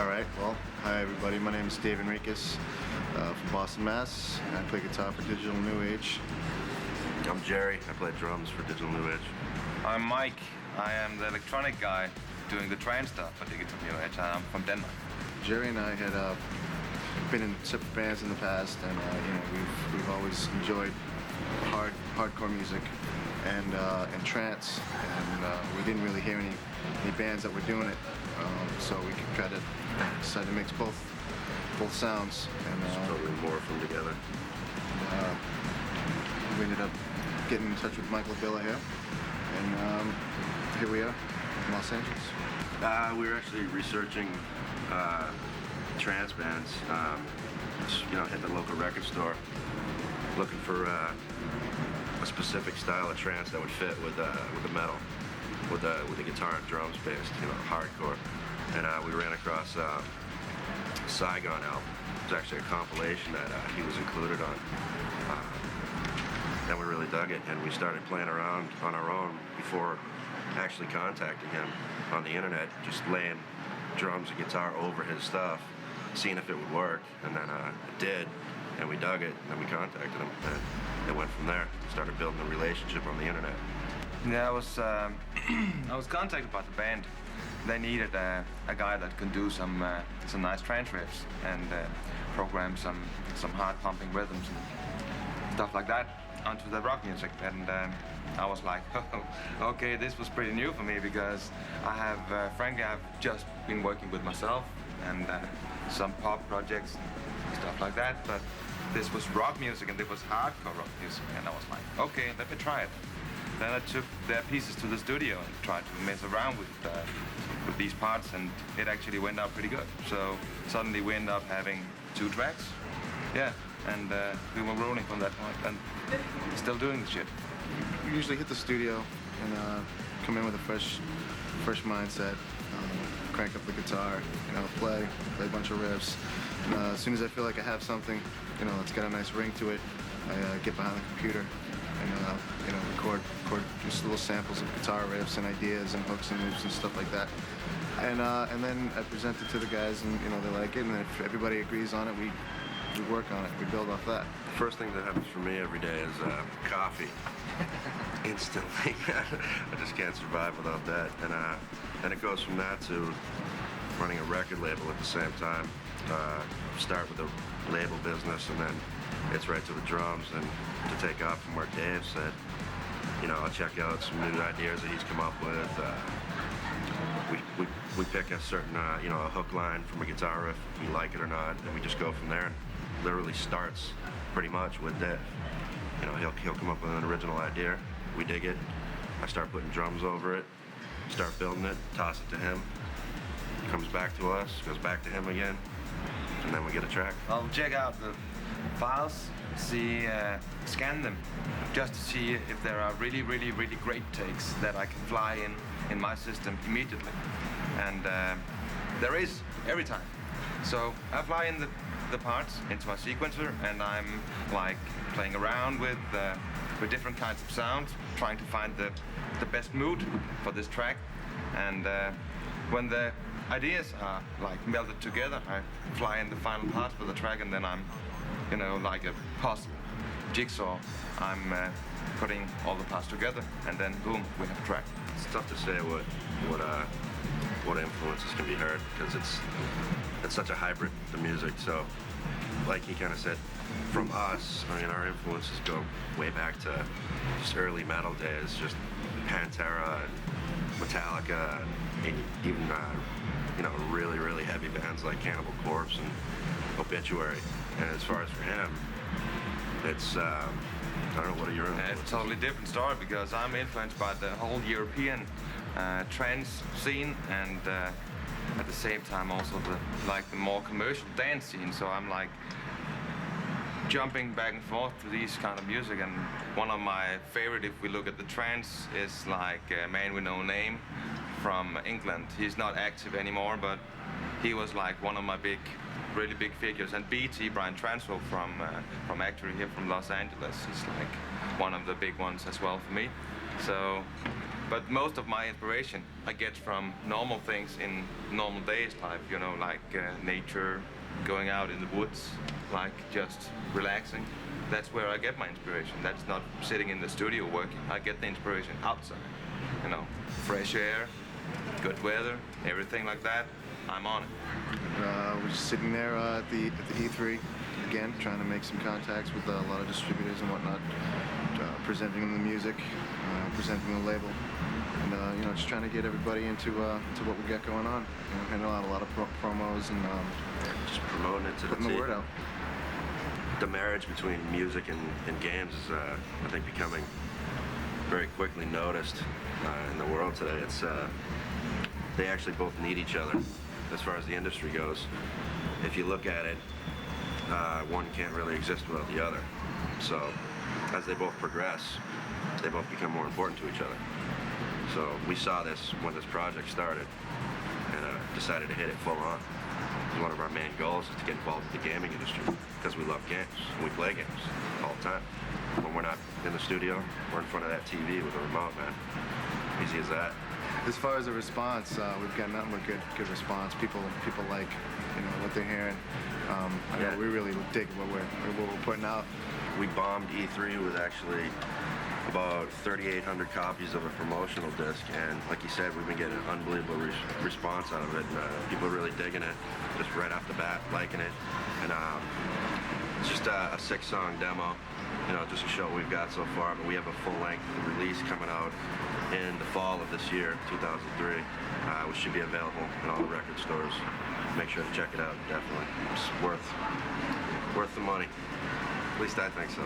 All right, well, hi everybody. My name is Dave Enriquez from Boston, Mass. And I play guitar for Digital New Age. I'm Jerry. I play drums for Digital New Age. I'm Mike. I am the electronic guy doing the trance stuff for Digital New Age. I'm from Denmark. Jerry and I had been in separate bands in the past, and we've always enjoyed hardcore music and trance, and we didn't really hear any bands that were doing it, so we could decide to mix both sounds, and just totally morph them together. We ended up getting in touch with Michael Villa here, and here we are in Los Angeles. We were actually researching trance bands. Just, hit the local record store, looking for a specific style of trance that would fit with the metal, with the guitar and drums based, hardcore. And we ran across Saigon album. It was actually a compilation that he was included on. Then we really dug it, and we started playing around on our own before actually contacting him on the internet, just laying drums and guitar over his stuff, seeing if it would work, and then it did, and we dug it, and then we contacted him, and it went from there. Started building a relationship on the internet. Yeah, I was contacted by the band. They needed a guy that can do some nice trance riffs and program some hard pumping rhythms and stuff like that onto the rock music. And I was like, oh, okay, this was pretty new for me, because I have, frankly, I've just been working with myself and some pop projects and stuff like that. But this was rock music, and it was hardcore rock music, and I was like, okay, let me try it. Then I took their pieces to the studio and tried to mess around with these parts, and it actually went out pretty good. So suddenly we ended up having 2 tracks, yeah, and we were rolling from that point, and still doing the shit. We usually hit the studio and come in with a fresh mindset, crank up the guitar, play a bunch of riffs. And, as soon as I feel like I have something, it's got a nice ring to it, I get behind the computer and record just little samples of guitar riffs and ideas and hooks and loops and stuff like that. And then I present it to the guys, and they like it, and if everybody agrees on it, we work on it. We build off that. The first thing that happens for me every day is coffee. Instantly. I just can't survive without that. And it goes from that to running a record label at the same time. Start with the label business, and then it's right to the drums, and to take off from where Dave said, I'll check out some new ideas that he's come up with. We pick a certain, a hook line from a guitar riff, if we like it or not, and we just go from there. And literally starts pretty much with Dave. He'll come up with an original idea, we dig it, I start putting drums over it, start building it, toss it to him, comes back to us, goes back to him again, and then we get a track. I'll check out the files, scan them, just to see if there are really, really, really great takes that I can fly in my system immediately. And there is, every time. So I fly in the parts into my sequencer, and I'm like playing around with different kinds of sounds, trying to find the best mood for this track. And when the ideas are like melded together, I fly in the final part for the track, and then I'm, like a puzzle jigsaw. I'm putting all the parts together, and then boom, we have a track. It's tough to say what influences can be heard, because it's such a hybrid, the music. So, like he kind of said, from us, our influences go way back to just early metal days, just Pantera and Metallica, and even really, really heavy bands like Cannibal Corpse and Obituary. And as far as for him, it's I don't know, what are your influences? It's a totally different story, because I'm influenced by the whole European trance scene, and at the same time also the more commercial dance scene. So I'm like jumping back and forth to these kind of music. And one of my favorite, if we look at the trance, is like a Man With No Name from England. He's not active anymore, but he was like one of my really big figures. And BT, Brian Transworld from Actory here from Los Angeles, he's like one of the big ones as well for me. So But most of my inspiration I get from normal things in normal days life, you know, like nature, going out in the woods, like just relaxing. That's where I get my inspiration. That's not sitting in the studio working. I get the inspiration outside, you know, fresh air, good weather, everything like that. I'm on it. We're just sitting there at the E3 again, trying to make some contacts with a lot of distributors and whatnot, presenting them the music, presenting the label, and you know, just trying to get everybody into what we got going on. You know, handing out a lot of promos and Just promoting it to putting the word out. The marriage between music and games is, I think, becoming very quickly noticed in the world today. It's they actually both need each other as far as the industry goes. If you look at it, one can't really exist without the other. So as they both progress, they both become more important to each other. So we saw this when this project started and decided to hit it full on. One of our main goals is to get involved with the gaming industry because we love games and we play games all the time. When we're not in the studio, we're in front of that TV with a remote, man. Easy as that. As far as the response, we've got nothing but good response. People like, you know, what they're hearing. I know we really dig what we're putting out. We bombed E3 with actually about 3,800 copies of a promotional disc, and like you said, we've been getting an unbelievable response out of it. People are really digging it, just right off the bat, liking it. And it's just a 6-song demo, you know, just to show what we've got so far. But we have a full-length release coming out in the fall of this year, 2003, which should be available in all the record stores. Make sure to check it out, definitely. It's worth the money. At least I think so.